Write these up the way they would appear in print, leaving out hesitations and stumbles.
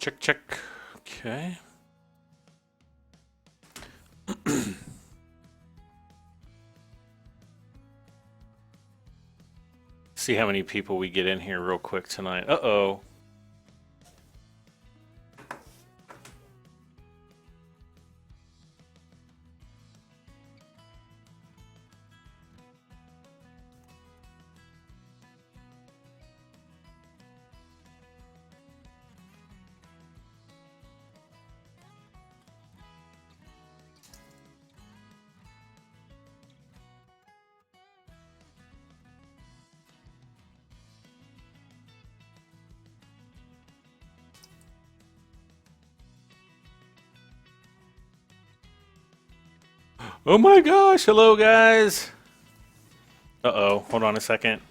Check, check. Okay. See how many people we get in here real quick tonight. Uh-oh. Oh my gosh, hello guys. Uh-oh, hold on a second.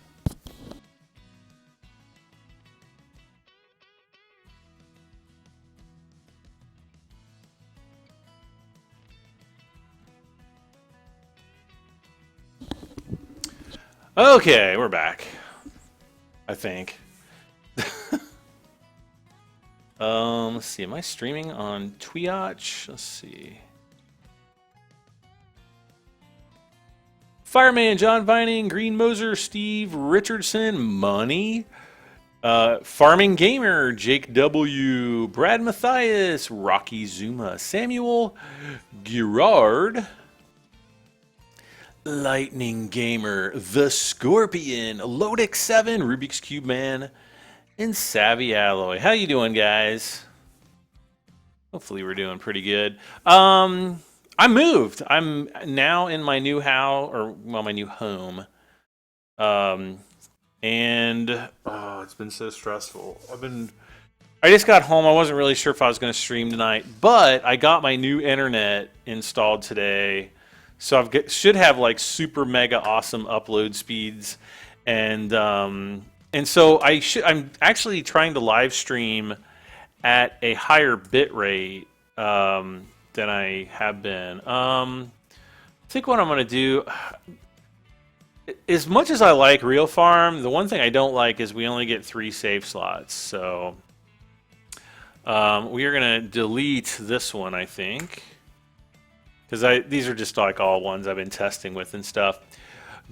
Okay, we're back. I think. Let's see, am I streaming on Twitch? Let's see. Fireman, John Vining, Green Moser, Steve Richardson, Money, Farming Gamer, Jake W, Brad Matthias, Rocky Zuma, Samuel Girard, Lightning Gamer, The Scorpion, Lodix 7, Rubik's Cube Man, and Savvy Alloy. How you doing, guys? Hopefully we're doing pretty good. I moved. I'm now in my new house, or well, my new home. And oh, it's been so stressful. I just got home. I wasn't really sure if I was going to stream tonight, but I got my new internet installed today, so should have like super mega awesome upload speeds, and so I'm actually trying to live stream at a higher bit rate. Than I have been. I think what I'm going to do, as much as I like Real Farm, the one thing I don't like is we only get 3 save slots. So we are going to delete this one, I think, because these are just like all ones I've been testing with and stuff.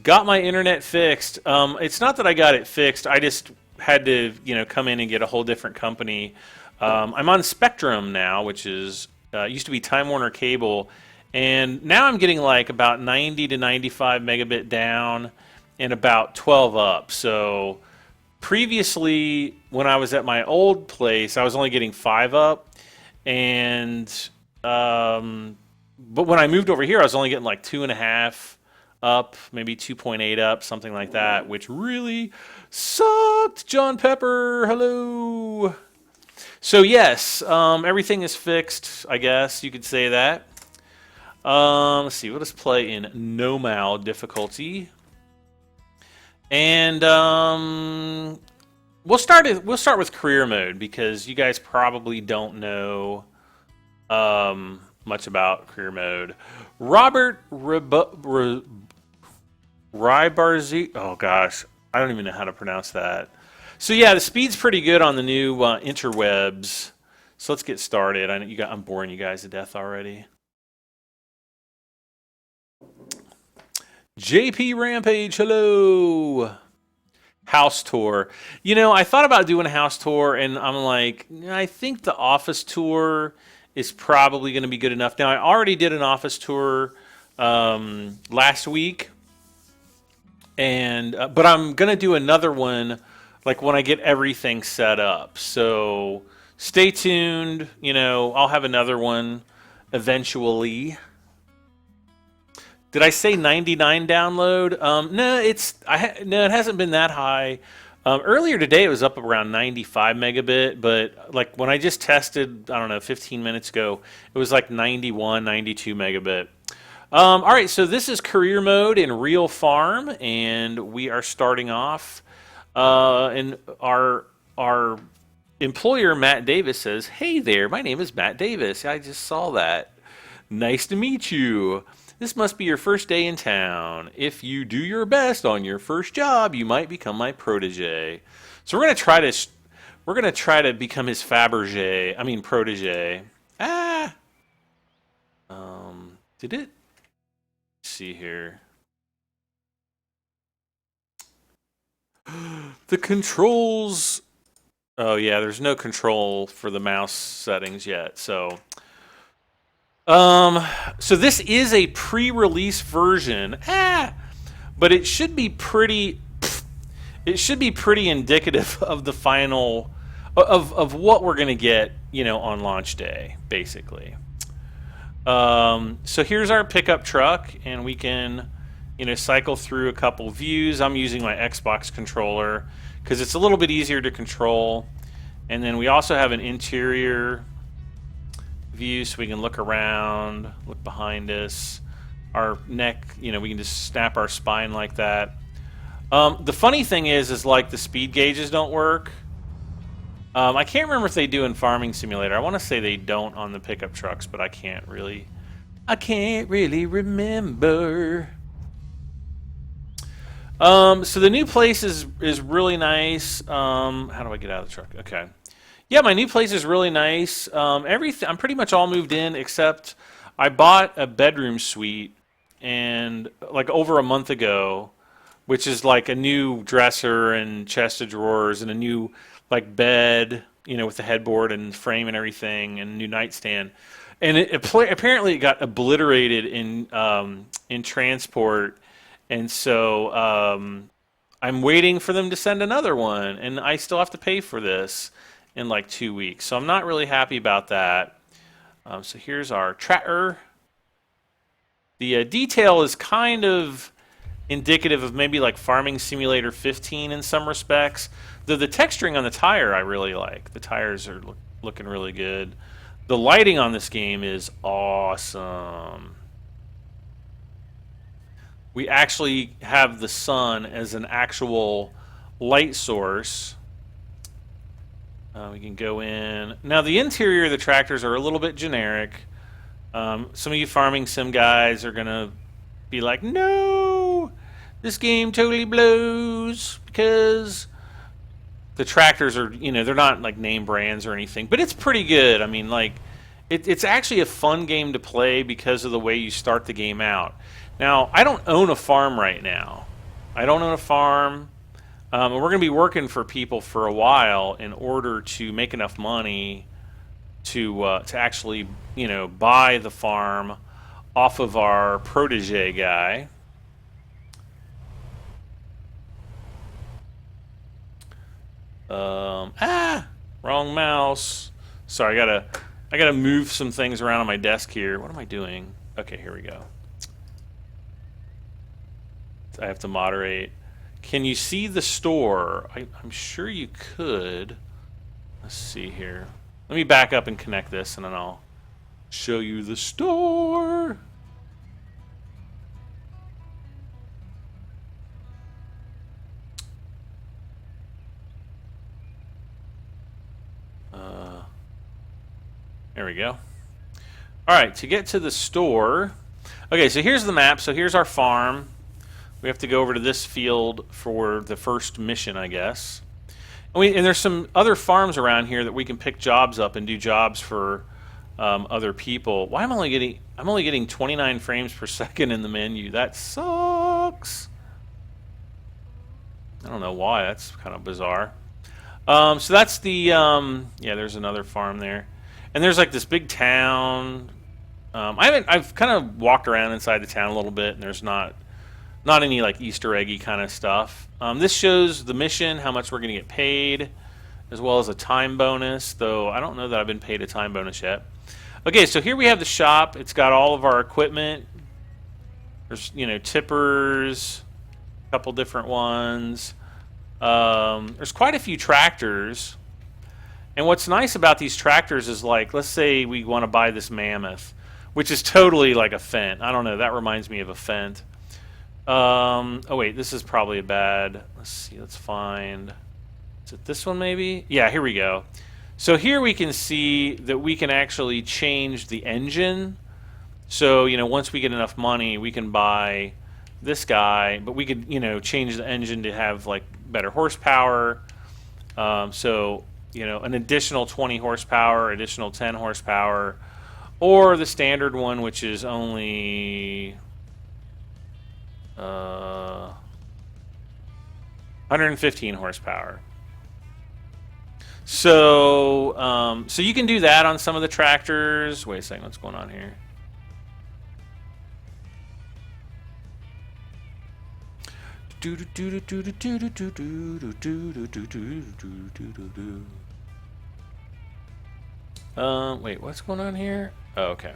Got my internet fixed. It's not that I got it fixed. I just had to, come in and get a whole different company. I'm on Spectrum now, which is used to be Time Warner Cable, and now I'm getting like about 90 to 95 megabit down and about 12 up. So previously, when I was at my old place, I was only getting 5 up, and but when I moved over here, I was only getting like 2.5 up, maybe 2.8 up, something like that, which really sucked. John Pepper, hello. So yes, everything is fixed, I guess you could say that. Let's see, we'll just play in normal difficulty, and we'll start with career mode because you guys probably don't know much about career mode. Robert Rybarzi, oh gosh, I don't even know how to pronounce that. So yeah, the speed's pretty good on the new interwebs. So let's get started. I'm boring you guys to death already. JP Rampage, hello. House tour. I thought about doing a house tour, and I'm like, I think the office tour is probably going to be good enough. Now, I already did an office tour last week, and but I'm going to do another one like when I get everything set up. So stay tuned. I'll have another one eventually. Did I say 99 download? No, it hasn't been that high. Earlier today it was up around 95 megabit, but like when I just tested, I don't know, 15 minutes ago, it was like 91, 92 megabit. All right, so this is career mode in Real Farm, and we are starting off. And our employer, Matt Davis, says, "Hey there, my name is Matt Davis. I just saw that. Nice to meet you. This must be your first day in town. If you do your best on your first job, you might become my protege." So we're going to try to We're gonna try to become his Fabergé. I mean protege. Ah. Did it? Let's see here. The controls. Oh yeah, there's no control for the mouse settings yet. So this is a pre-release version. But it should be pretty. It should be pretty indicative of the final of what we're gonna get, you know, on launch day, basically. So here's our pickup truck, and we can, you know, cycle through a couple views. I'm using my Xbox controller because it's a little bit easier to control. And then we also have an interior view, so we can look around, look behind us. Our neck, you know, we can just snap our spine like that. The funny thing is like the speed gauges don't work. I can't remember if they do in Farming Simulator. I want to say they don't on the pickup trucks, but I can't really remember. So the new place is really nice. How do I get out of the truck? Okay. Yeah, my new place is really nice. I'm pretty much all moved in except I bought a bedroom suite and like over a month ago, which is like a new dresser and chest of drawers and a new like bed, you know, with the headboard and frame and everything, and a new nightstand. And apparently it got obliterated in transport, and so I'm waiting for them to send another one, and I still have to pay for this in like 2 weeks. So I'm not really happy about that. So here's our tractor. The detail is kind of indicative of maybe like Farming Simulator 15 in some respects. Though the texturing on the tire I really like. The tires are looking really good. The lighting on this game is awesome. We actually have the sun as an actual light source. We can go in. Now the interior of the tractors are a little bit generic. Some of you Farming Sim guys are going to be like, no, this game totally blows because the tractors are, you know, they're not like name brands or anything, but it's pretty good. I mean, like, it's actually a fun game to play because of the way you start the game out. Now, I don't own a farm right now. I don't own a farm, and we're going to be working for people for a while in order to make enough money to actually, you know, buy the farm off of our protege guy. Wrong mouse. Sorry, I gotta move some things around on my desk here. What am I doing? Okay, here we go. I have to moderate. Can you see the store? I'm sure you could. Let's see here. Let me back up and connect this, and then I'll show you the store. There we go. All right, to get to the store. Okay, so here's the map. So here's our farm. We have to go over to this field for the first mission, I guess. And there's some other farms around here that we can pick jobs up and do jobs for other people. Why am I'm only getting 29 frames per second in the menu. That sucks. I don't know why. That's kind of bizarre. So that's the yeah. There's another farm there, and there's like this big town. I've kind of walked around inside the town a little bit, and there's not any like Easter eggy kind of stuff. This shows the mission, how much we're going to get paid, as well as a time bonus. Though I don't know that I've been paid a time bonus yet. Okay, so here we have the shop. It's got all of our equipment. There's, you know, tippers, a couple different ones. There's quite a few tractors. And what's nice about these tractors is, like, let's say we want to buy this Mammoth, which is totally like a Fendt. I don't know, that reminds me of a Fendt. Oh wait, this is probably a bad. Let's see, let's find. Is it this one maybe? Yeah, here we go. So here we can see that we can actually change the engine. So, you know, once we get enough money, we can buy this guy, but we could, you know, change the engine to have like better horsepower. So you know, an additional 20 horsepower, additional 10 horsepower, or the standard one, which is only 115 horsepower. So, so you can do that on some of the tractors. Wait a second, what's going on here? Wait, what's going on here? Oh, okay.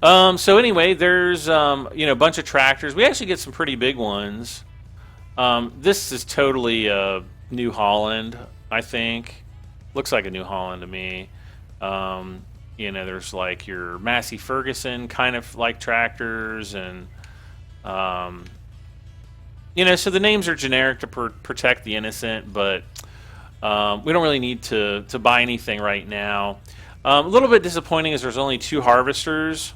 So anyway, there's you know, a bunch of tractors. We actually get some pretty big ones. This is totally New Holland, I think. Looks like a New Holland to me. You know, there's like your Massey Ferguson kind of like tractors, and you know, so the names are generic to protect the innocent, but we don't really need to buy anything right now. A little bit disappointing is there's only 2 harvesters.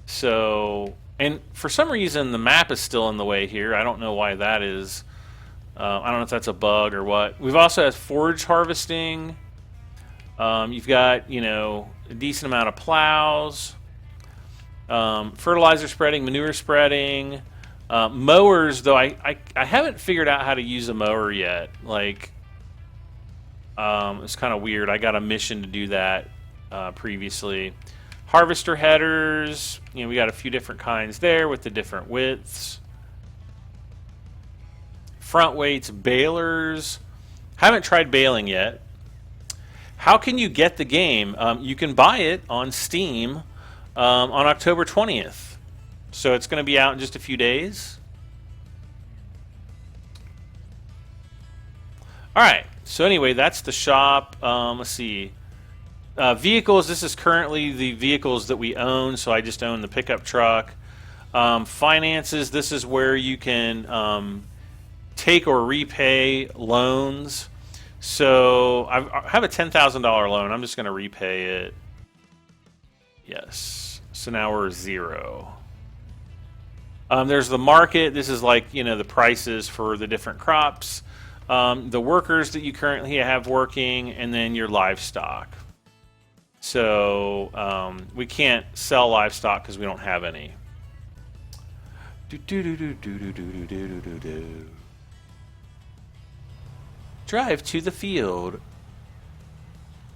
So, and for some reason the map is still in the way here. I don't know why that is. I don't know if that's a bug or what. We've also had forage harvesting. You've got, you know, a decent amount of plows, fertilizer spreading, manure spreading, mowers. Though I haven't figured out how to use a mower yet. Like, it's kind of weird. I got a mission to do that previously. Harvester headers, you know, we got a few different kinds there with the different widths. Front weights, balers. Haven't tried baling yet. How can you get the game? You can buy it on Steam on October 20th. So it's going to be out in just a few days. All right. So anyway, that's the shop. Let's see. Vehicles, this is currently the vehicles that we own, so I just own the pickup truck. Finances, this is where you can take or repay loans. So I have a $10,000 loan. I'm just going to repay it. Yes. So now we're 0. There's the market. This is like, you know, the prices for the different crops. The workers that you currently have working, and then your livestock. So we can't sell livestock because we don't have any. Drive to the field.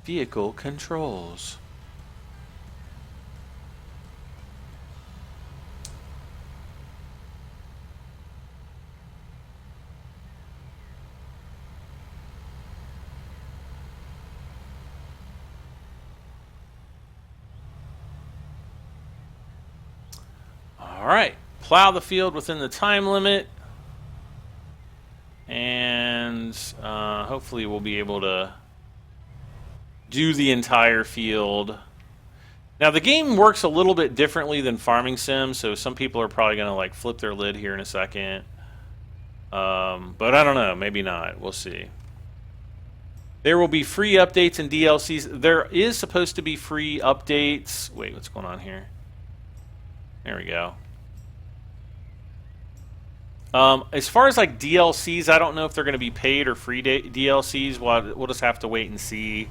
Vehicle controls. All right, plow the field within the time limit, and hopefully we'll be able to do the entire field. Now the game works a little bit differently than Farming Sim, so some people are probably going to like flip their lid here in a second. But I don't know, maybe not. We'll see. There will be free updates and DLCs. There is supposed to be free updates. Wait, what's going on here? There we go. As far as like DLCs, I don't know if they're going to be paid or free DLCs. We'll just have to wait and see.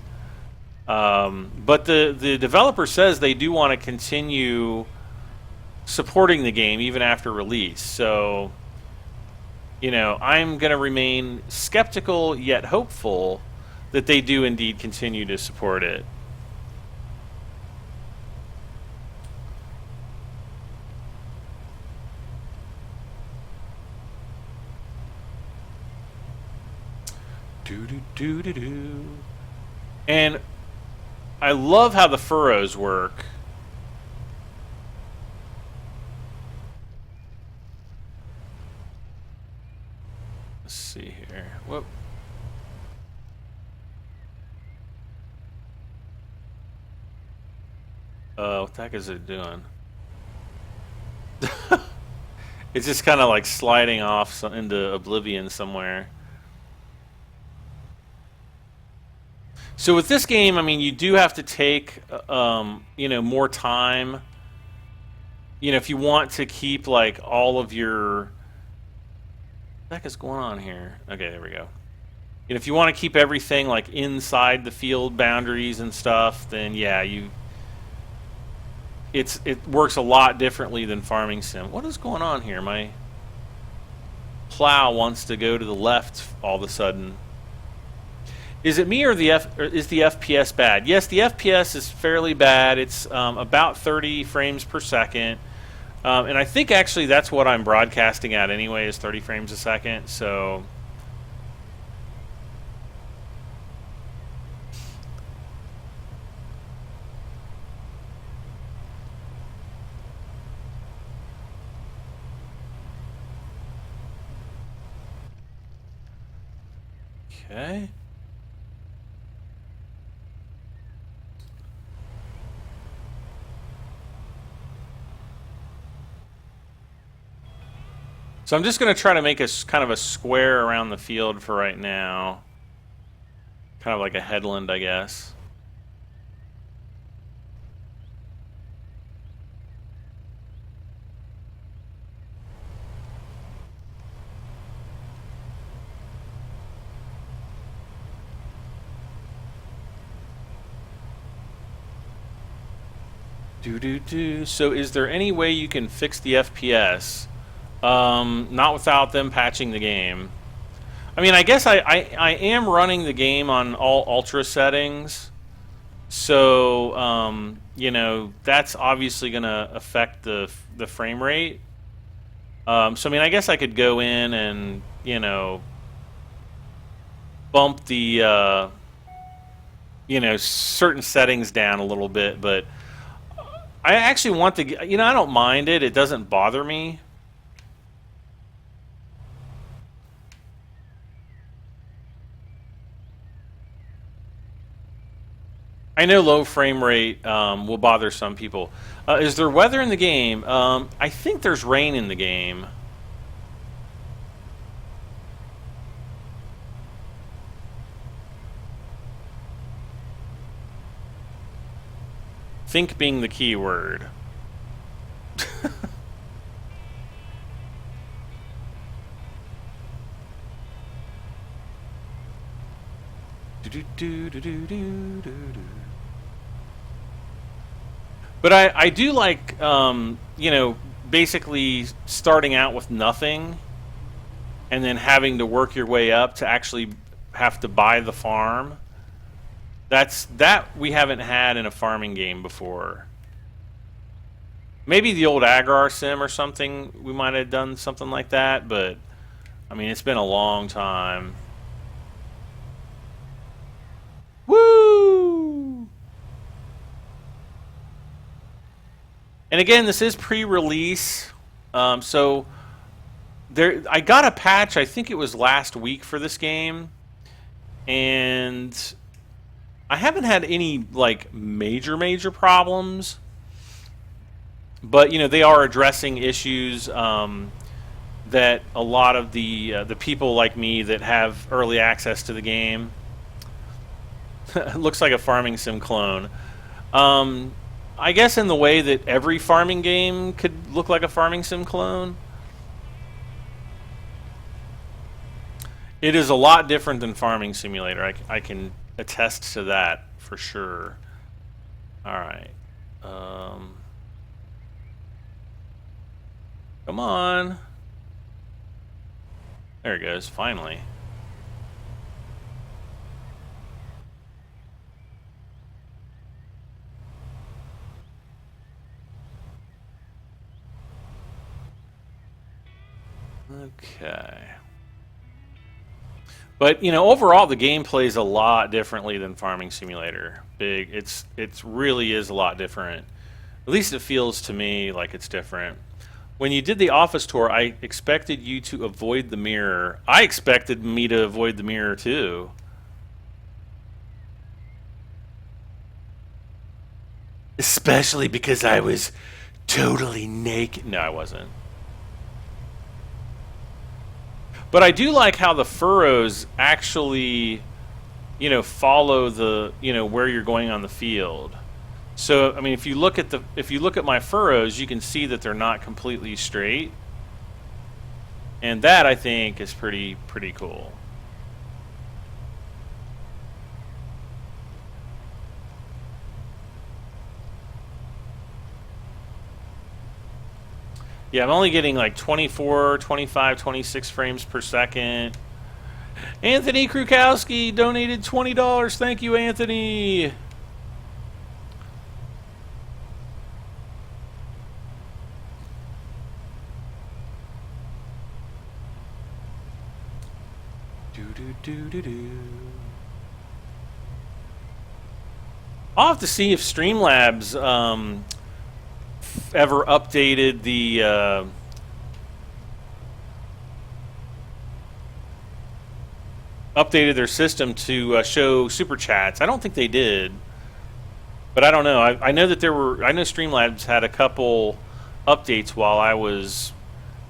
But the developer says they do want to continue supporting the game even after release. So, you know, I'm going to remain skeptical yet hopeful that they do indeed continue to support it. And I love how the furrows work. Let's see here. Whoop. What the heck is it doing? It's just kind of like sliding off into oblivion somewhere. So with this game, I mean, you do have to take, you know, more time. You know, if you want to keep like all of your the heck is going on here? Okay, there we go. And if you want to keep everything like inside the field boundaries and stuff, then yeah, it works a lot differently than farming sim. What is going on here? My plow wants to go to the left all of a sudden. Is it me or is the FPS bad? Yes, the FPS is fairly bad. It's about 30 frames per second. And I think actually that's what I'm broadcasting at anyway, is 30 frames a second. So okay. So I'm just going to try to make a kind of a square around the field for right now. Kind of like a headland, I guess. So is there any way you can fix the FPS? Not without them patching the game. I mean, I guess I am running the game on all ultra settings. So, you know, that's obviously going to affect the frame rate. So, I mean, I guess I could go in and, you know, bump the, you know, certain settings down a little bit. But I actually want the, you know, I don't mind it. It doesn't bother me. I know low frame rate will bother some people. Is there weather in the game? I think there's rain in the game. Think being the key word. But I do like, you know, basically starting out with nothing and then having to work your way up to actually have to buy the farm. That we haven't had in a farming game before. Maybe the old Agrar Sim or something, we might have done something like that, but I mean, it's been a long time. Woo! And again, this is pre-release, so I got a patch. I think it was last week for this game, and I haven't had any like major problems. But you know, they are addressing issues that a lot of the people like me that have early access to the game. Looks like a farming sim clone. I guess in the way that every farming game could look like a farming sim clone. It is a lot different than Farming Simulator. I can attest to that for sure. All right. Come on. There it goes, finally. Okay. But, you know, overall the game plays a lot differently than Farming Simulator. It really is a lot different. At least it feels to me like it's different. When you did the office tour, I expected you to avoid the mirror. I expected me to avoid the mirror too. Especially because I was totally naked. No, I wasn't. But I do like how the furrows actually, you know, follow the, you know, where you're going on the field. So, I mean, if you look at my furrows, you can see that they're not completely straight. And that, I think, is pretty cool. Yeah, I'm only getting like 24, 25, 26 frames per second. Anthony Krukowski donated $20. Thank you, Anthony. I'll have to see if Streamlabs ever updated the updated their system to show super chats. I don't think they did, but I don't know. I know that there were. I know Streamlabs had a couple updates while I was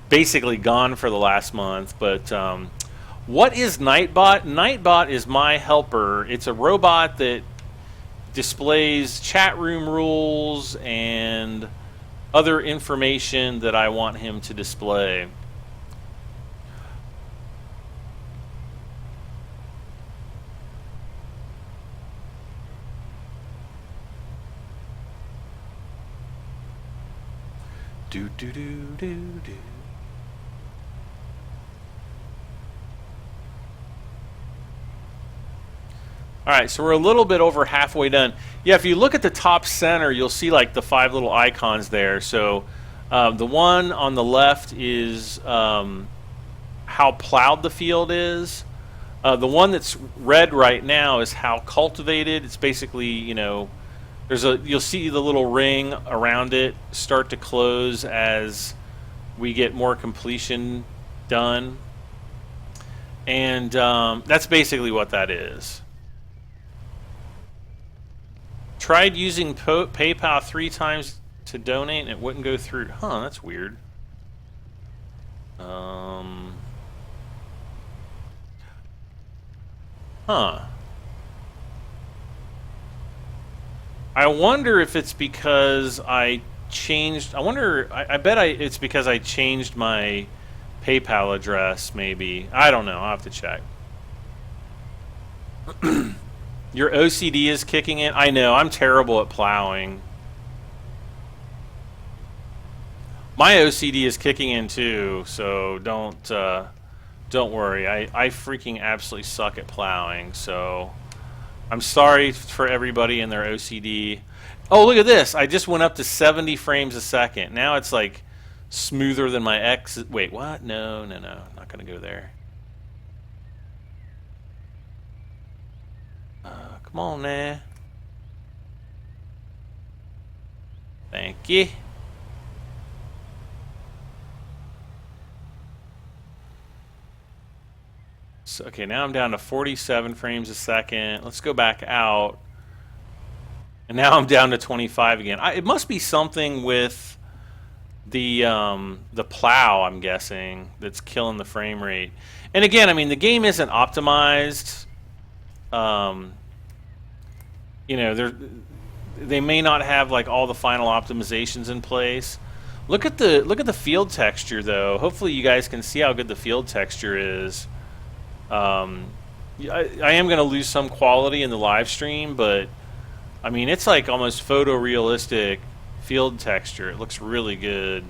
basically gone for the last month. But what is Nightbot? Nightbot is my helper. It's a robot that displays chat room rules and other information that I want him to display. Do do do do do. All right, so we're a little bit over halfway done. Yeah, if you look at the top center, you'll see like the 5 little icons there. So the one on the left is how plowed the field is. The one that's red right now is how cultivated. It's basically, you know, you'll see the little ring around it start to close as we get more completion done. And that's basically what that is. Tried using PayPal 3 times to donate and it wouldn't go through. Huh, that's weird. Huh. I wonder if it's because I changed. I bet it's because I changed my PayPal address, maybe. I don't know. I'll have to check. Your OCD is kicking in. I know. I'm terrible at plowing. My OCD is kicking in too, so don't worry. I freaking absolutely suck at plowing, so I'm sorry for everybody and their OCD. Oh, look at this. I just went up to 70 frames a second. Now it's like smoother than my X. Wait, what? No. Not going to go there. Come on now. Thank you. So, okay, now I'm down to 47 frames a second. Let's go back out. And now I'm down to 25 again. It must be something with the plow, I'm guessing, that's killing the frame rate. And again, I mean, the game isn't optimized. You know, they may not have like all the final optimizations in place. Look at the field texture though. Hopefully you guys can see how good the field texture is. I am going to lose some quality in the live stream, but I mean it's like almost photorealistic field texture. It looks really good.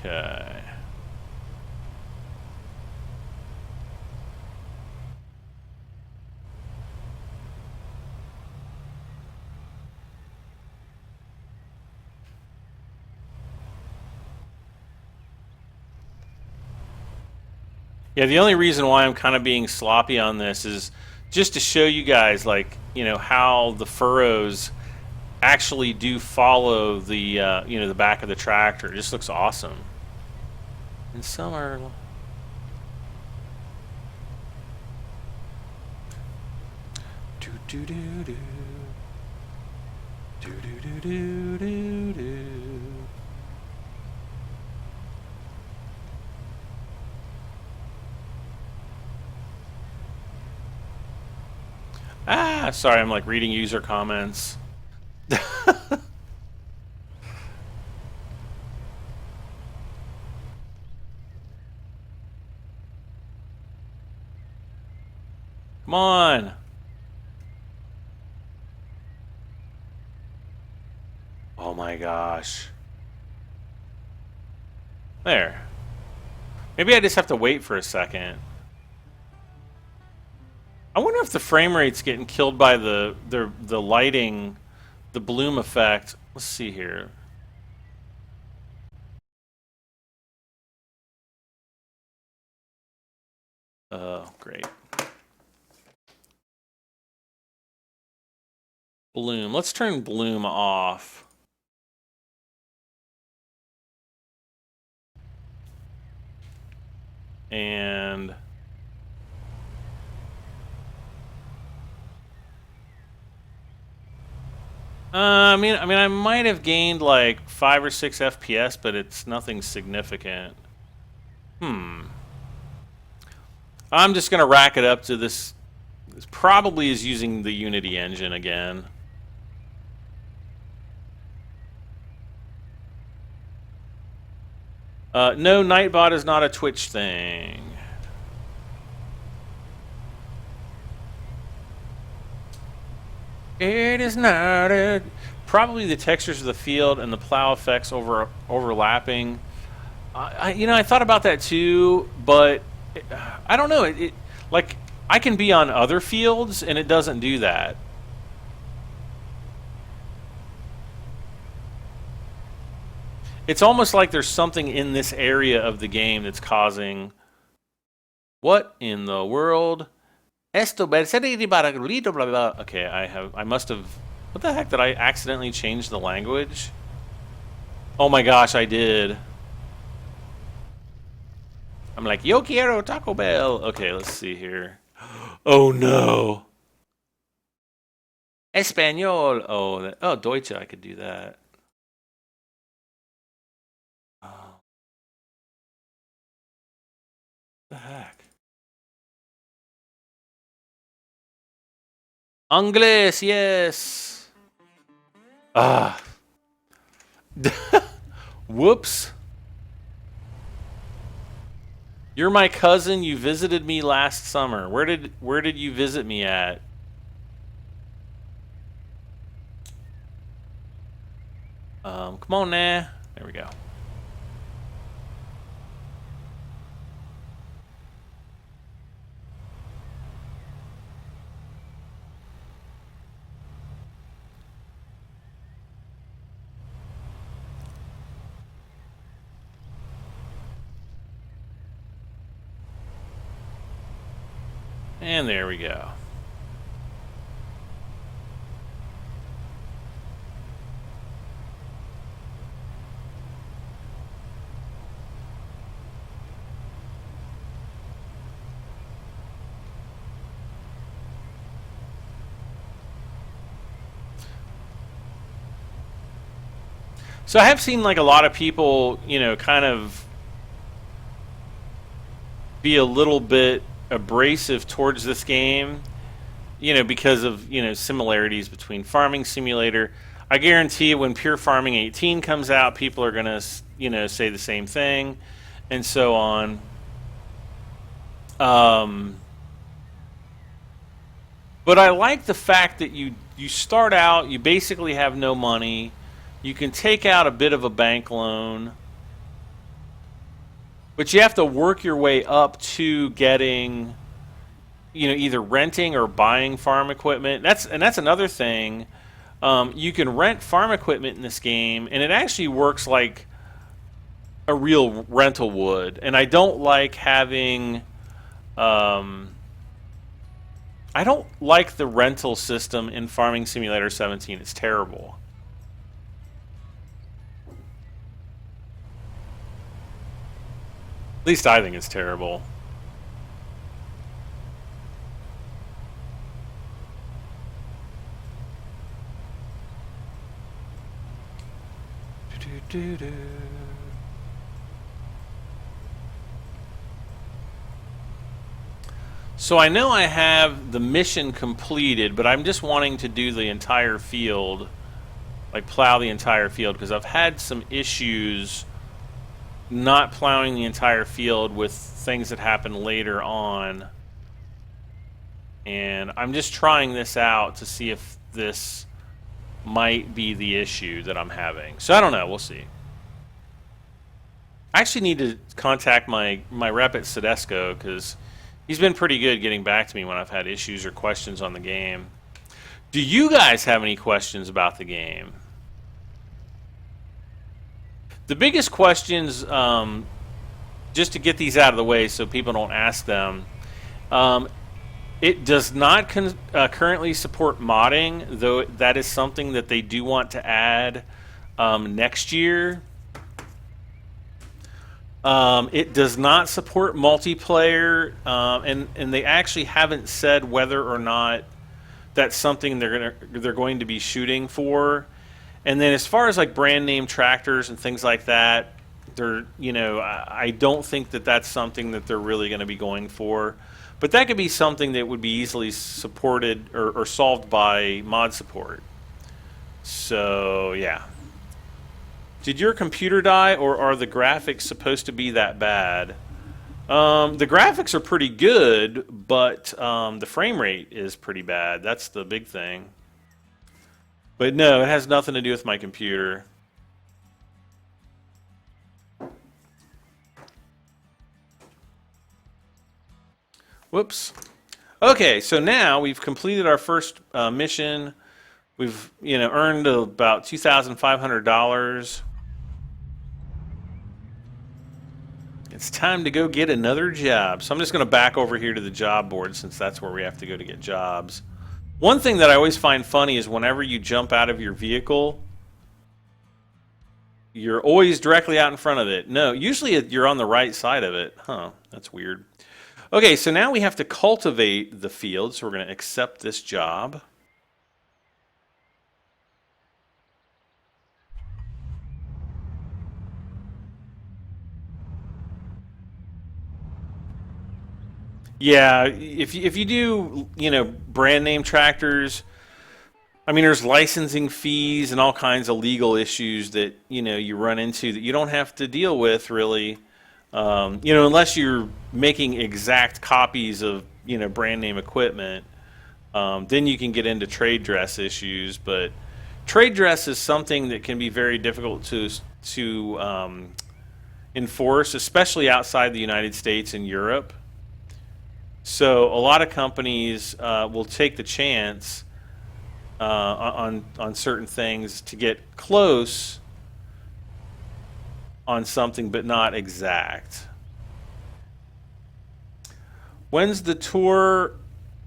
Okay. Yeah, the only reason why I'm kind of being sloppy on this is just to show you guys, like, you know, how the furrows actually do follow the, you know, the back of the tractor. It just looks awesome. And some are... Do do do do. Do do do do do do. Ah, sorry, I'm like reading user comments. Come on. Oh my gosh. There. Maybe I just have to wait for a second. I wonder if the frame rate's getting killed by the lighting, the bloom effect. Let's see here. Great. Bloom. Let's turn bloom off. And I mean, I might have gained like 5 or 6 FPS, but it's nothing significant. I'm just gonna rack it up to this. This probably is using the Unity engine again. No, Nightbot is not a Twitch thing. It is not a... Probably the textures of the field and the plow effects overlapping. I thought about that too, but I don't know. Like, I can be on other fields and it doesn't do that. It's almost like there's something in this area of the game that's causing... What in the world? Esto blah blah. Okay, I must have... What the heck, did I accidentally change the language? Oh my gosh, I did. I'm like, yo quiero Taco Bell. Okay, let's see here. Oh no. Espanol. Oh, Deutsche, I could do that. Oh. What the heck? Anglais, yes. Ah. Whoops. You're my cousin. You visited me last summer. Where did you visit me at? Come on now. There we go. And there we go. So I have seen like a lot of people, kind of be a little bit abrasive towards this game, because of, similarities between Farming Simulator. I guarantee when Pure Farming 18 comes out, people are going to, say the same thing, and so on. But I like the fact that you start out, you basically have no money. You can take out a bit of a bank loan, but you have to work your way up to getting, either renting or buying farm equipment. That's another thing. You can rent farm equipment in this game, and it actually works like a real rental would. And I don't like having... I don't like the rental system in Farming Simulator 17. It's terrible. At least I think it's terrible. So I know I have the mission completed, but I'm just wanting to do the entire field, like plow the entire field, because I've had some issues not plowing the entire field with things that happen later on. And I'm just trying this out to see if this might be the issue that I'm having. So I don't know. We'll see. I actually need to contact my rep at Sedesco because he's been pretty good getting back to me when I've had issues or questions on the game. Do you guys have any questions about the game? The biggest questions, just to get these out of the way so people don't ask them, it does not currently support modding, though that is something that they do want to add next year. It does not support multiplayer, and they actually haven't said whether or not that's something they're going to be shooting for. And then as far as like brand name tractors and things like that, I don't think that that's something that they're really going to be going for. But that could be something that would be easily supported or solved by mod support. So, yeah. Did your computer die, or are the graphics supposed to be that bad? The graphics are pretty good, but the frame rate is pretty bad. That's the big thing. But no, it has nothing to do with my computer. Whoops. Okay, so now we've completed our first mission. We've earned about $2,500. It's time to go get another job. So I'm just going to back over here to the job board since that's where we have to go to get jobs. One thing that I always find funny is whenever you jump out of your vehicle, you're always directly out in front of it. No, usually you're on the right side of it. Huh, that's weird. Okay, so now we have to cultivate the field, so we're going to accept this job. Yeah, if you do, brand name tractors, I mean, there's licensing fees and all kinds of legal issues that, you run into that you don't have to deal with, really. Unless you're making exact copies of, brand name equipment, then you can get into trade dress issues. But trade dress is something that can be very difficult to enforce, especially outside the United States and Europe. So a lot of companies will take the chance on certain things to get close on something, but not exact. When's the tour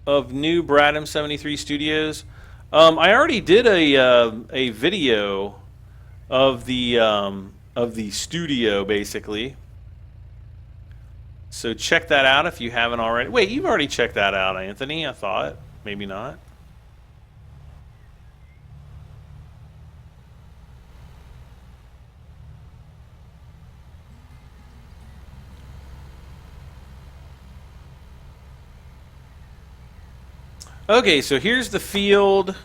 of new Bradham 73 Studios? I already did a video of the studio, basically. So check that out if you haven't already. Wait, you've already checked that out, Anthony, I thought. Maybe not. Okay, so here's the field.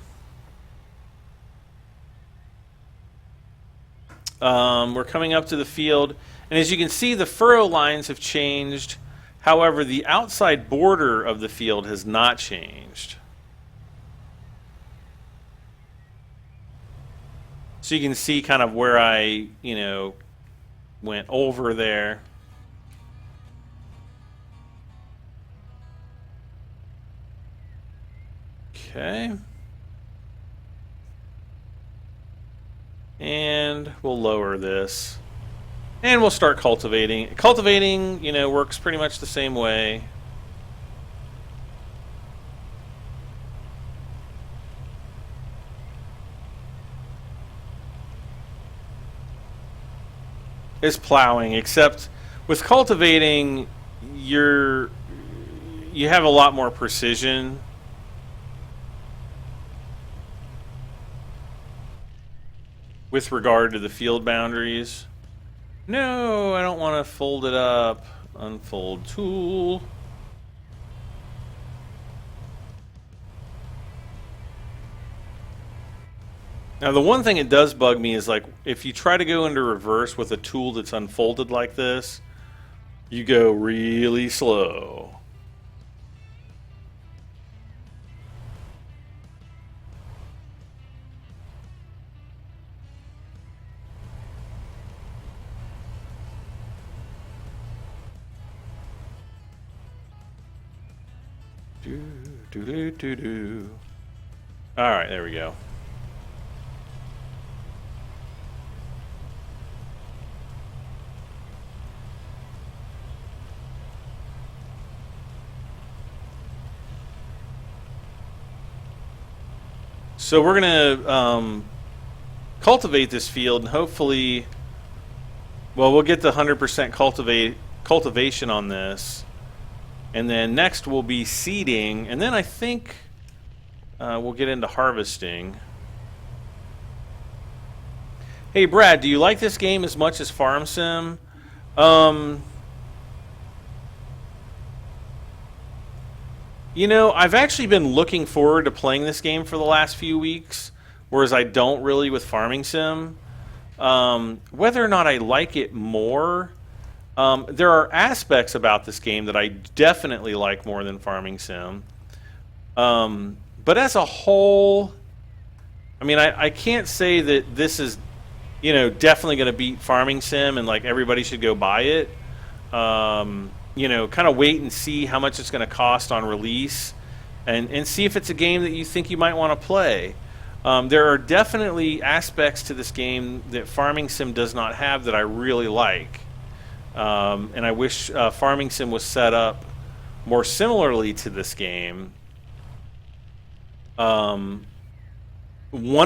We're coming up to the field. And as you can see, the furrow lines have changed. However, the outside border of the field has not changed. So you can see kind of where I, went over there. Okay. And we'll lower this. And we'll start cultivating. Cultivating, works pretty much the same way. Is plowing, except with cultivating, you have a lot more precision. With regard to the field boundaries. No, I don't want to fold it up. Unfold tool. Now, the one thing it does bug me is like if you try to go into reverse with a tool that's unfolded like this, you go really slow. All right, there we go. So we're gonna cultivate this field, and hopefully, well, we'll get the 100% cultivation on this. And then next will be seeding, and then I think we'll get into harvesting. Hey Brad, do you like this game as much as Farm Sim? You know, I've actually been looking forward to playing this game for the last few weeks, whereas I don't really with Farming Sim. Whether or not I like it more... there are aspects about this game that I definitely like more than Farming Sim. But as a whole, I mean, I can't say that this is, you know, definitely going to beat Farming Sim and like everybody should go buy it. You know, kind of wait and see how much it's going to cost on release and see if it's a game that you think you might want to play. There are definitely aspects to this game that Farming Sim does not have that I really like. And I wish Farming Sim was set up more similarly to this game. One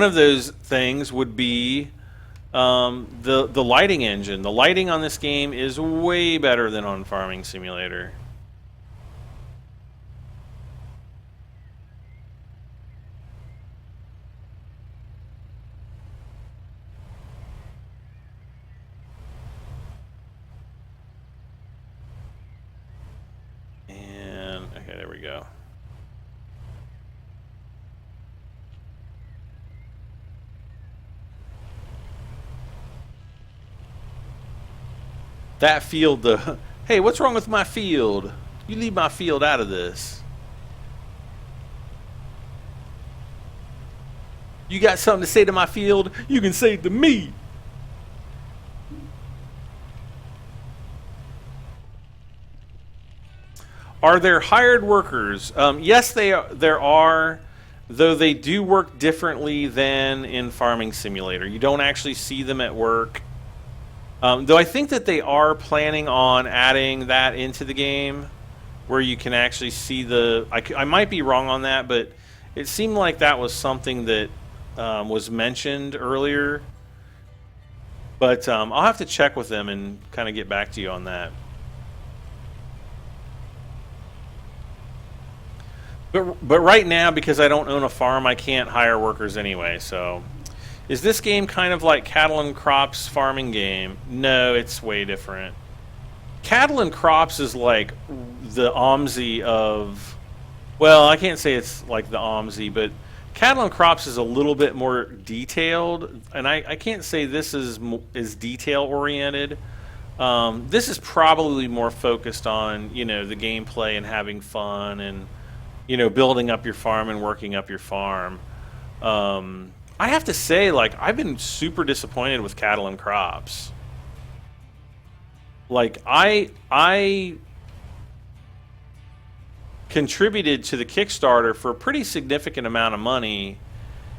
of those things would be the lighting engine. The lighting on this game is way better than on Farming Simulator. Okay, there we go. That field, hey, what's wrong with my field? You leave my field out of this. You got something to say to my field? You can say it to me. Are there hired workers? Yes, there are, though they do work differently than in Farming Simulator. You don't actually see them at work. Though I think that they are planning on adding that into the game, where you can actually see the... I might be wrong on that, but it seemed like that was something that was mentioned earlier. But I'll have to check with them and kind of get back to you on that. But right now, because I don't own a farm, I can't hire workers anyway, so... Is this game kind of like Cattle and Crops farming game? No, it's way different. Cattle and Crops is like the OMSI of... Well, I can't say it's like the OMSI, but Cattle and Crops is a little bit more detailed, and I can't say this is detail-oriented. This is probably more focused on, you know, the gameplay and having fun and... you know, building up your farm and working up your farm. I have to say, like, I've been super disappointed with Cattle and Crops. Like, I contributed to the Kickstarter for a pretty significant amount of money,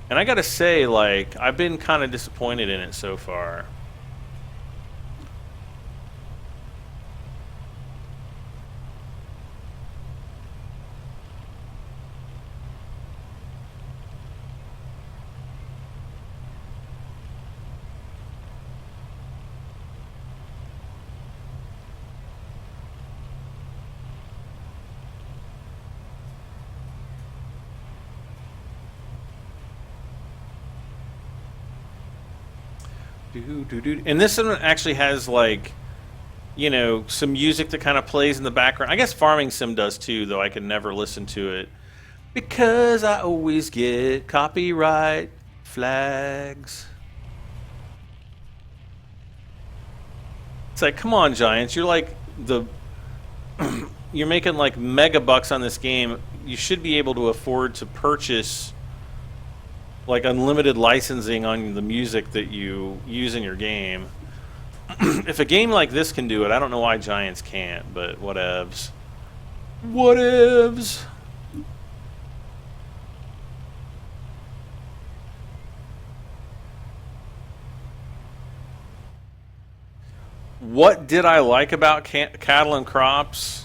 and I gotta say, like, I've been kind of disappointed in it so far. And this one actually has, like, you know, some music that kind of plays in the background. I guess Farming Sim does too, though I can never listen to it because I always get copyright flags. It's like, come on, Giants. You're like the... you're making like mega bucks on this game. You should be able to afford to purchase like unlimited licensing on the music that you use in your game. If a game like this can do it, I don't know why Giants can't, but whatevs. Whatevs. What did I like about Cattle and Crops?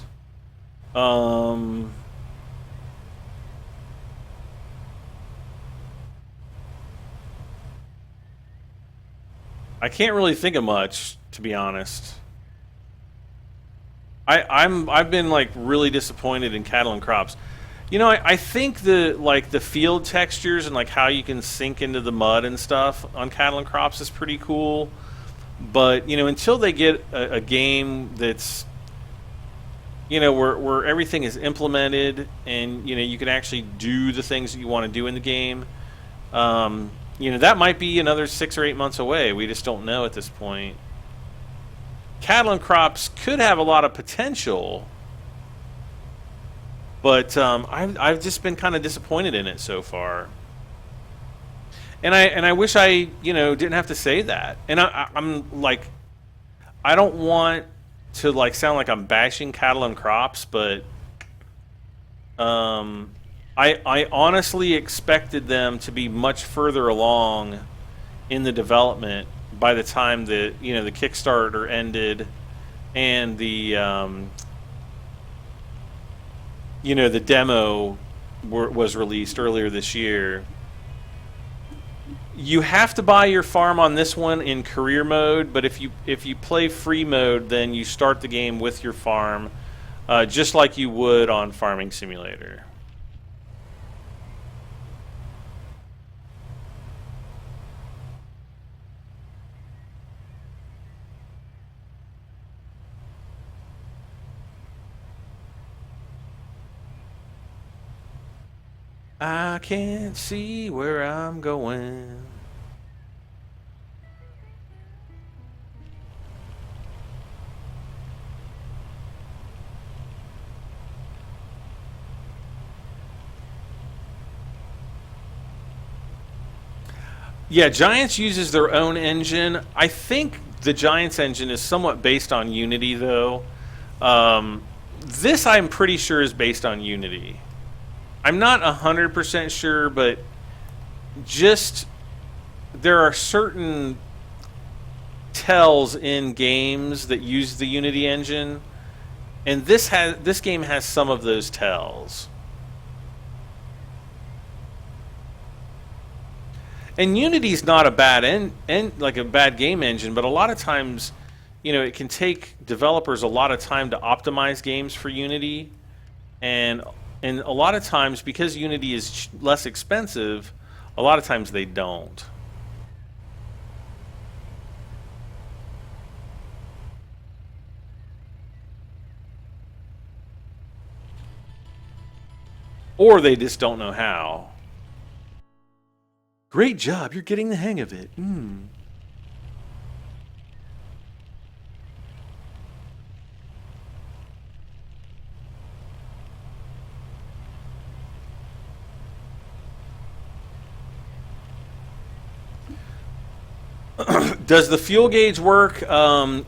I can't really think of much, to be honest. I've been like really disappointed in Cattle and Crops. You know, I think the field textures and like how you can sink into the mud and stuff on Cattle and Crops is pretty cool. But you know, until they get a game that's, you know, where everything is implemented and you know you can actually do the things that you want to do in the game, you know, that might be another 6 or 8 months away. We just don't know at this point. Cattle and Crops could have a lot of potential, but I've just been kind of disappointed in it so far. And I wish I, you know, didn't have to say that. And I'm like, I don't want to like sound like I'm bashing Cattle and Crops, but I honestly expected them to be much further along in the development by the time the, you know, the Kickstarter ended and the you know, the demo was released earlier this year. You have to buy your farm on this one in career mode, but if you play free mode, then you start the game with your farm, just like you would on Farming Simulator. I can't see where I'm going. Yeah, Giants uses their own engine. I think the Giants engine is somewhat based on Unity, though. This, I'm pretty sure, is based on Unity. I'm not 100% sure, but just there are certain tells in games that use the Unity engine, and this game has some of those tells. And Unity's not a bad like a bad game engine, but a lot of times, you know, it can take developers a lot of time to optimize games for Unity, and a lot of times, because Unity is less expensive, a lot of times they don't. Or they just don't know how. Great job, you're getting the hang of it. Does the fuel gauge work?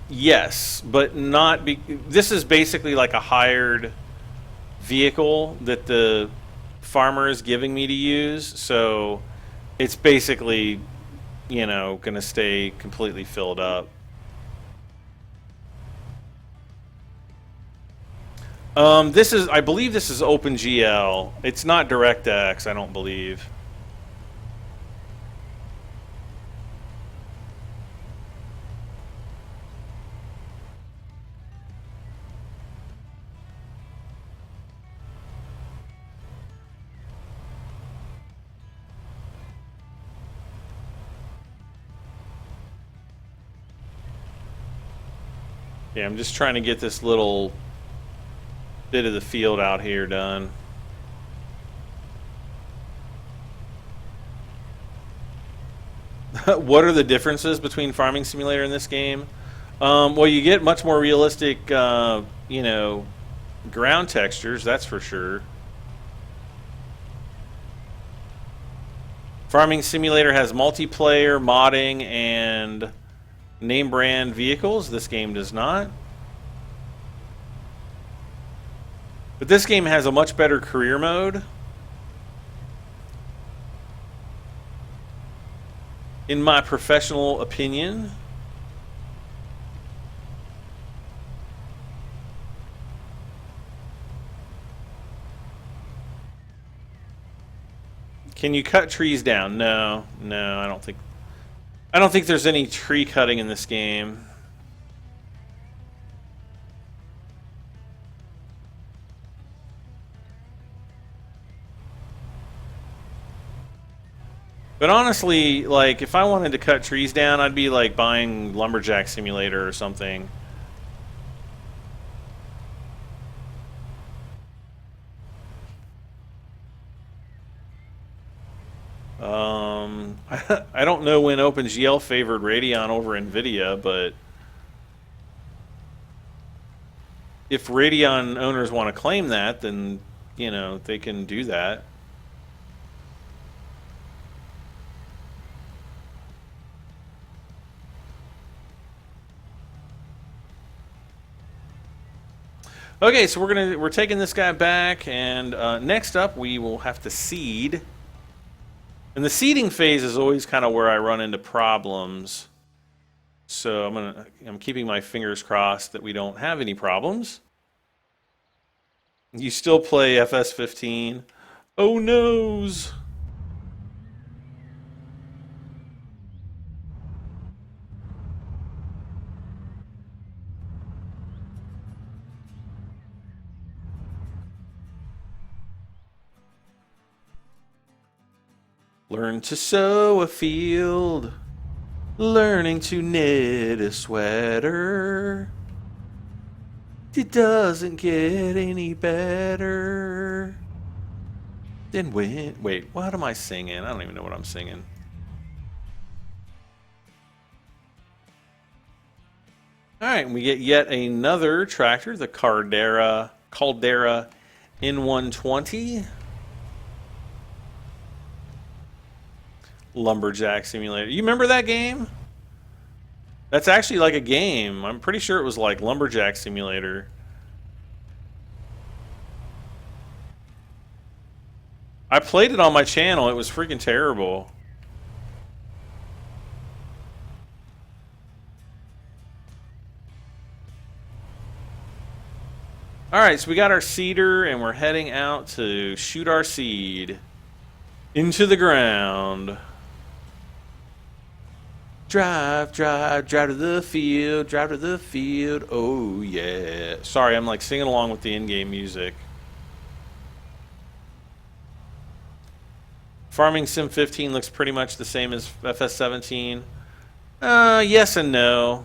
Yes, but not. This is basically like a hired vehicle that the farmer is giving me to use, so it's basically, you know, going to stay completely filled up. I believe this is OpenGL. It's not DirectX, I don't believe. Yeah, I'm just trying to get this little bit of the field out here done. What are the differences between Farming Simulator and this game? Well, you get much more realistic, you know, ground textures, that's for sure. Farming Simulator has multiplayer, modding, and name brand vehicles. This game does not. But this game has a much better career mode. In my professional opinion. Can you cut trees down? No, I don't think. I don't think there's any tree cutting in this game. But honestly, like, if I wanted to cut trees down, I'd be like buying Lumberjack Simulator or something. I don't know when OpenGL favored Radeon over NVidia, but if Radeon owners want to claim that, then, you know, they can do that. Okay, so we're taking this guy back, and next up we will have to seed. And the seeding phase is always kind of where I run into problems. So I'm keeping my fingers crossed that we don't have any problems. You still play FS15? Oh noes! Learn to sow a field, learning to knit a sweater. It doesn't get any better than when. Wait, what am I singing? I don't even know what I'm singing. All right, and we get yet another tractor, the Caldera N120. Lumberjack Simulator. You remember that game? That's actually like a game. I'm pretty sure it was like Lumberjack Simulator. I played it on my channel. It was freaking terrible. Alright, so we got our seeder and we're heading out to shoot our seed into the ground. Drive to the field, drive to the field, oh yeah. Sorry, I'm like singing along with the in-game music. Farming Sim 15 looks pretty much the same as FS17. Yes and no.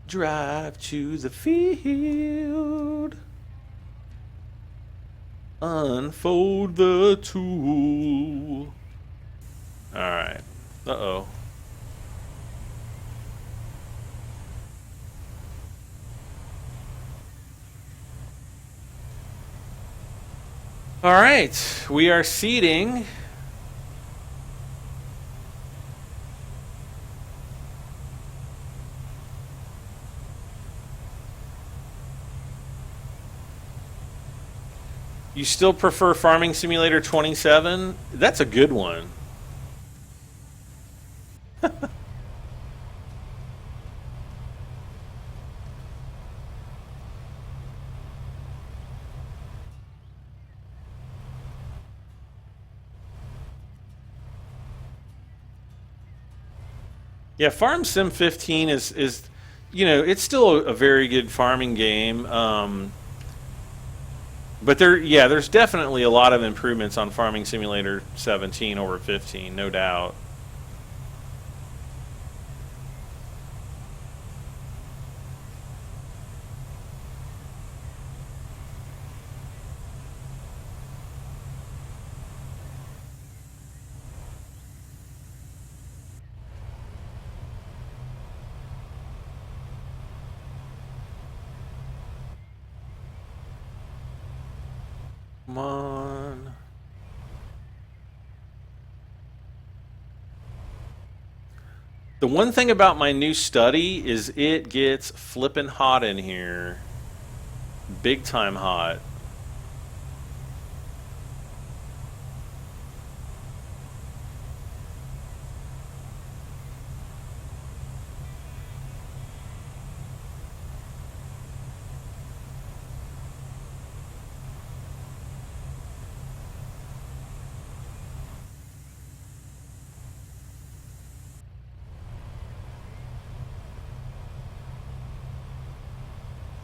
Drive to the field. Unfold the tool. Alright. Uh-oh. Alright. We are seeding. You still prefer Farming Simulator 27? That's a good one. Yeah, Farm Sim 15 is you know, it's still a very good farming game. But there's definitely a lot of improvements on Farming Simulator 17 over 15, no doubt. Come on. The one thing about my new study is it gets flippin' hot in here. Big time hot.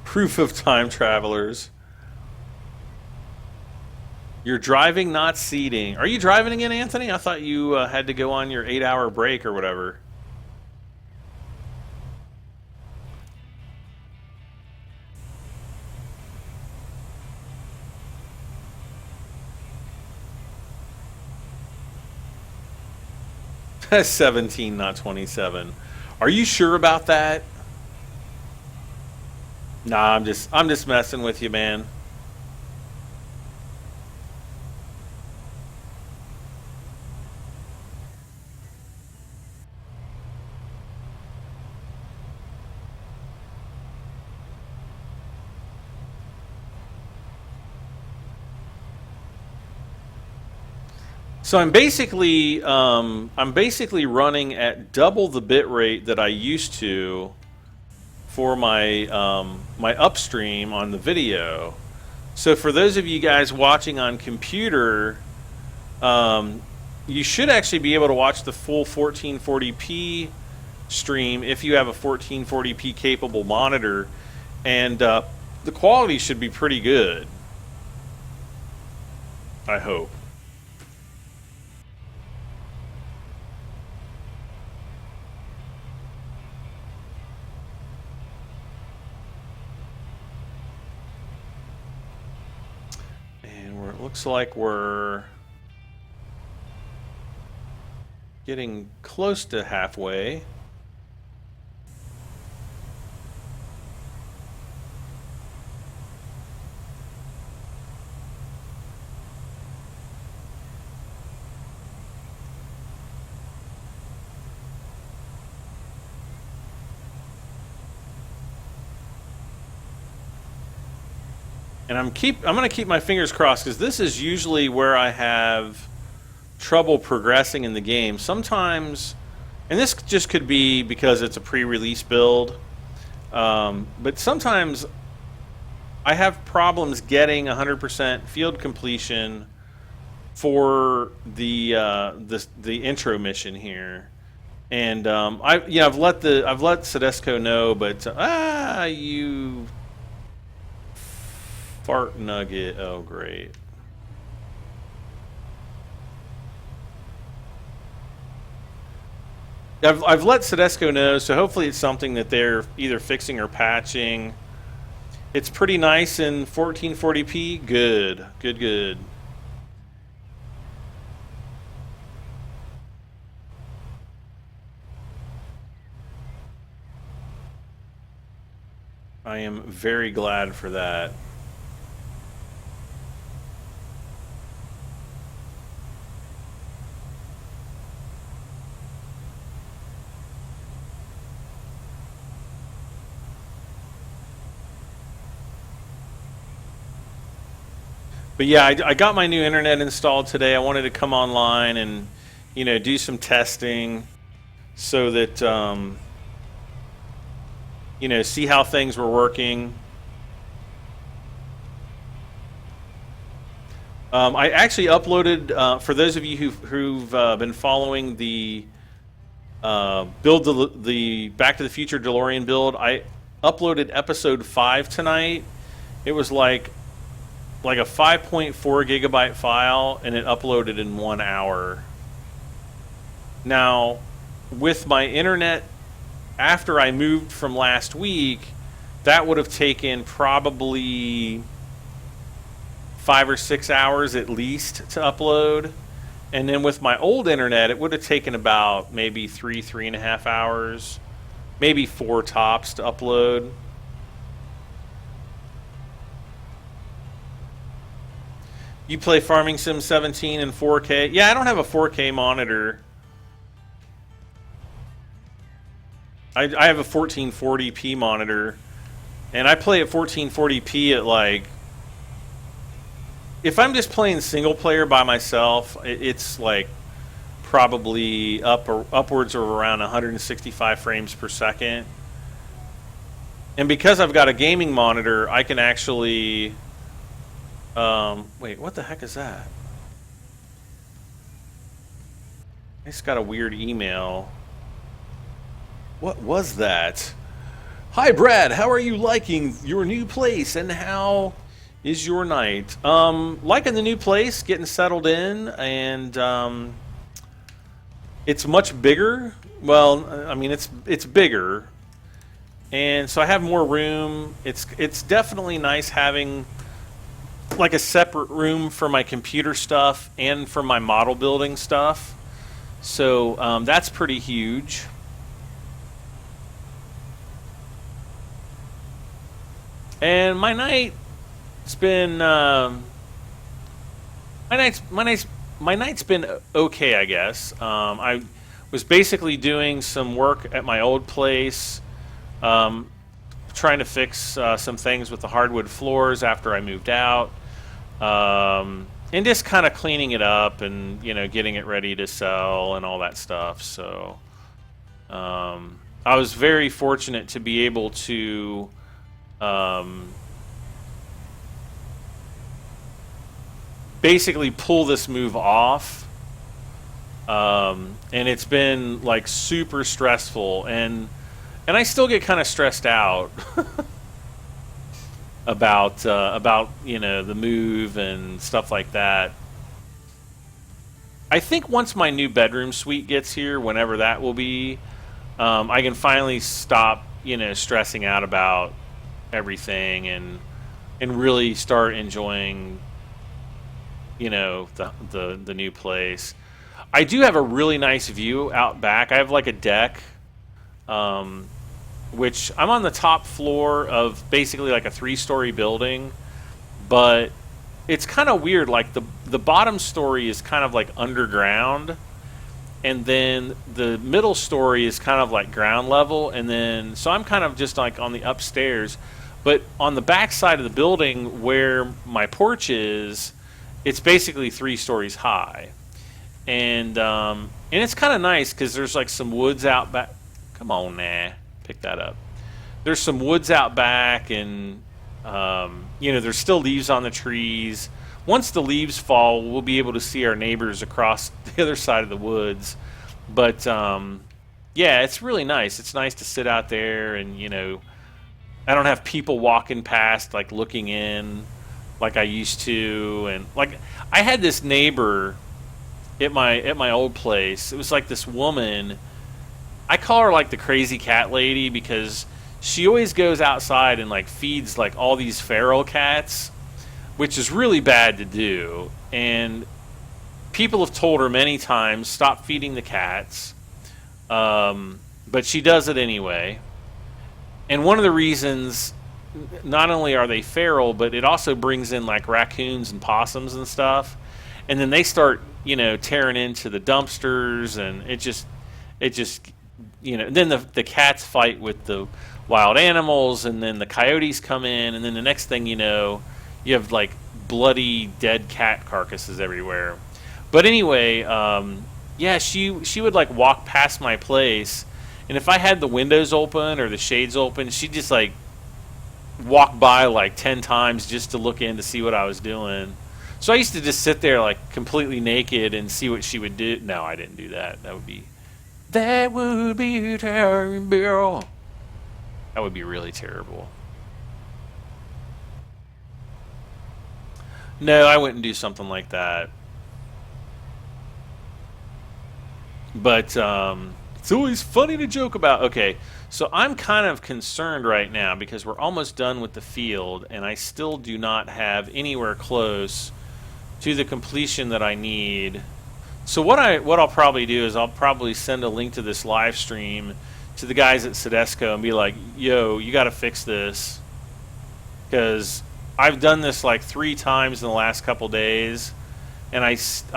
Proof of time travelers. You're driving, not seating. Are you driving again, Anthony? I thought you had to go on your 8-hour break or whatever. That's 17, not 27. Are you sure about that? Nah, I'm just messing with you, man. So I'm basically running at double the bit rate that I used to for my my upstream on the video. So for those of you guys watching on computer, you should actually be able to watch the full 1440p stream if you have a 1440p capable monitor, and the quality should be pretty good. I hope. Looks like we're getting close to halfway. And I'm going to keep my fingers crossed, because this is usually where I have trouble progressing in the game. Sometimes, and this just could be because it's a pre-release build, but sometimes I have problems getting 100% field completion for the intro mission here. And I've let Sedesco know, but you fart nugget. Oh, great. I've let Sedesco know, so hopefully it's something that they're either fixing or patching. It's pretty nice in 1440p. Good, good, good. I am very glad for that. But yeah, I got my new internet installed today. I wanted to come online and, do some testing so that, see how things were working. I actually uploaded, for those of you who've been following the build the Back to the Future DeLorean build, I uploaded episode 5 tonight. It was like a 5.4 gigabyte file, and it uploaded in 1 hour. Now, with my internet, after I moved from last week, that would have taken probably 5 or 6 hours at least to upload. And then with my old internet, it would have taken about maybe 3.5 hours, maybe 4 tops to You play Farming Sim 17 in 4K? Yeah, I don't have a 4K monitor. I have a 1440p monitor, and I play at 1440p at like... If I'm just playing single player by myself, it's like probably upwards of around 165 frames per second. And because I've got a gaming monitor, I can actually... wait, what the heck is that? I just got a weird email. What was that? Hi, Brad. How are you liking your new place, and how is your night? Liking the new place, getting settled in, and it's much bigger. Well, I mean, it's bigger, and so I have more room. It's definitely nice having like a separate room for my computer stuff and for my model building stuff. So that's pretty huge. And my night's been my night's been okay, I guess. I was basically doing some work at my old place, trying to fix some things with the hardwood floors after I moved out, and just kind of cleaning it up and getting it ready to sell and all that stuff. So I was very fortunate to be able to basically pull this move off, and it's been like super stressful, and I still get kind of stressed out about the move and stuff like that. I think once my new bedroom suite gets here, whenever that will be, I can finally stop stressing out about everything and really start enjoying the new place. I do have a really nice view out back. I have like a deck, which I'm on the top floor of basically like a 3-story building, but it's kind of weird. Like the bottom story is kind of like underground, and then the middle story is kind of like ground level, and then so I'm kind of just like on the upstairs. But on the back side of the building where my porch is, it's basically 3 stories high, and it's kind of nice because there's like some woods out back. Come on, pick that up. There's some woods out back, and there's still leaves on the trees. Once the leaves fall, we'll be able to see our neighbors across the other side of the woods. But yeah, it's really nice. It's nice to sit out there, and I don't have people walking past like looking in like I used to. And like I had this neighbor at my old place. It was like this woman. I call her like the crazy cat lady because she always goes outside and like feeds like all these feral cats, which is really bad to do. And people have told her many times, stop feeding the cats. But she does it anyway. And one of the reasons, not only are they feral, but it also brings in like raccoons and possums and stuff. And then they start, tearing into the dumpsters, and it just then the cats fight with the wild animals, and then the coyotes come in, and then the next thing you know, you have like bloody dead cat carcasses everywhere. But anyway, yeah, she would like walk past my place, and if I had the windows open or the shades open, she'd just like walk by like 10 times just to look in to see what I was doing. So I used to just sit there like completely naked and see what she would do. No, I didn't do that. That would be terrible. That would be really terrible. No, I wouldn't do something like that. But it's always funny to joke about. Okay, so I'm kind of concerned right now because we're almost done with the field, and I still do not have anywhere close to the completion that I need. So what I'll probably do is I'll probably send a link to this live stream to the guys at Sedesco and be like, yo, you got to fix this, because I've done this like 3 times in the last couple days, and I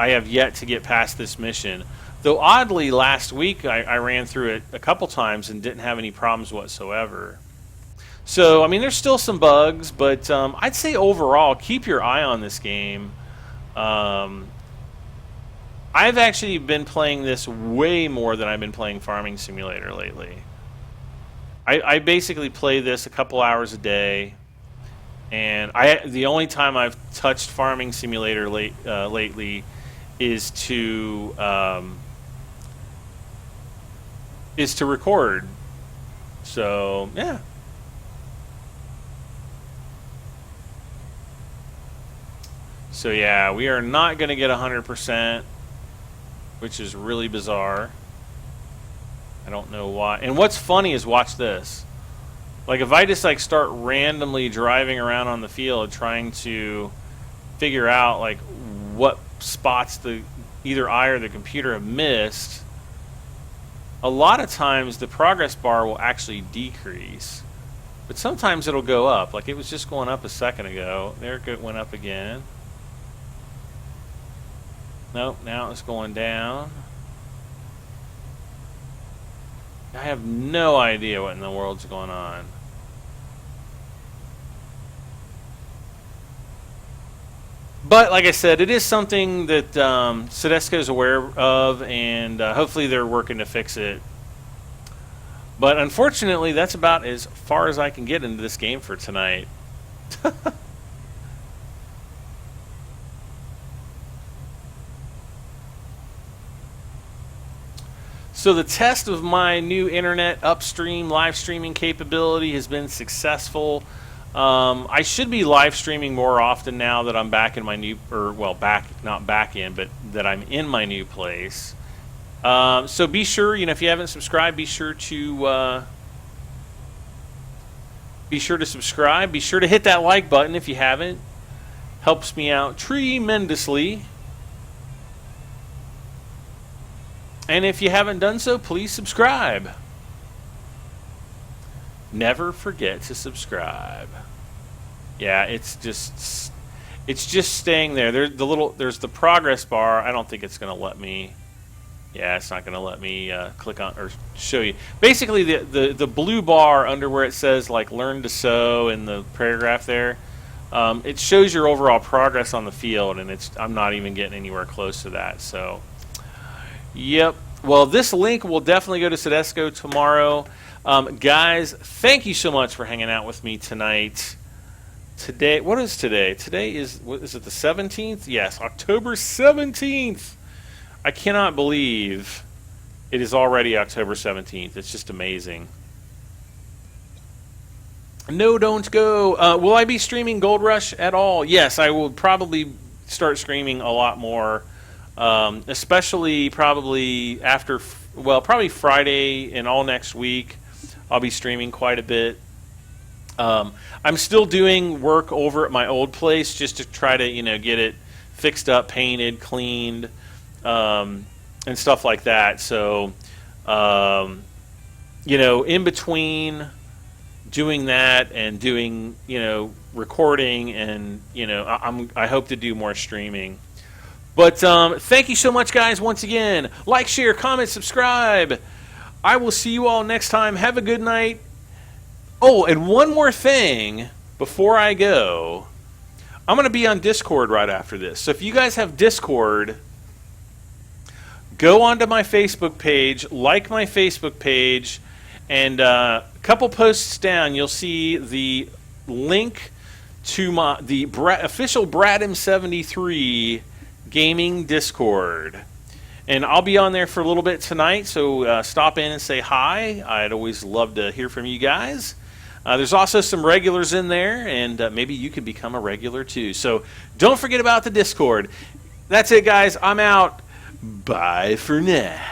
have yet to get past this mission. Though oddly, last week I ran through it a couple times and didn't have any problems whatsoever. So, I mean, there's still some bugs, but I'd say overall, keep your eye on this game. I've actually been playing this way more than I've been playing Farming Simulator lately. I basically play this a couple hours a day, and the only time I've touched Farming Simulator lately is to record. So, yeah. So yeah, we are not going to get 100%, which is really bizarre. I don't know why. And what's funny is, watch this. Like, if I just like start randomly driving around on the field trying to figure out like what spots either I or the computer have missed, a lot of times the progress bar will actually decrease. But sometimes it'll go up. Like, it was just going up a second ago. There it went up again. Nope, now it's going down. I have no idea what in the world's going on. But like I said, it is something that Sedesco is aware of, and hopefully they're working to fix it. But unfortunately, that's about as far as I can get into this game for tonight. So the test of my new internet upstream live streaming capability has been successful. I should be live streaming more often now that I'm back in my new, or well, not back in, but that I'm in my new place. So be sure, if you haven't subscribed, be sure to subscribe. Be sure to hit that like button if you haven't. Helps me out tremendously. And if you haven't done so, please subscribe. Never forget to subscribe. Yeah, it's just staying there. There's the progress bar. I don't think it's going to let me. Yeah, it's not going to let me click on or show you. Basically, the blue bar under where it says like "Learn to Sew" in the paragraph there, it shows your overall progress on the field, and I'm not even getting anywhere close to that. So. Yep. Well, this link will definitely go to Sedesco tomorrow. Guys, thank you so much for hanging out with me tonight. Today, what is today? Today is it the 17th? Yes, October 17th. I cannot believe it is already October 17th. It's just amazing. No, don't go. Will I be streaming Gold Rush at all? Yes, I will probably start streaming a lot more. Especially probably probably Friday and all next week. I'll be streaming quite a bit. I'm still doing work over at my old place just to try to, get it fixed up, painted, cleaned, and stuff like that. So, in between doing that and doing, recording and, I hope to do more streaming. But thank you so much, guys, once again. Like, share, comment, subscribe. I will see you all next time. Have a good night. Oh, and one more thing before I go. I'm going to be on Discord right after this. So if you guys have Discord, go onto my Facebook page, like my Facebook page, and a couple posts down, you'll see the link to the official Bradham73 gaming Discord, and I'll be on there for a little bit tonight, so stop in and say hi. I'd always love to hear from you guys. There's also some regulars in there, and maybe you can become a regular too, so don't forget about the Discord. That's it, guys. I'm out. Bye for now.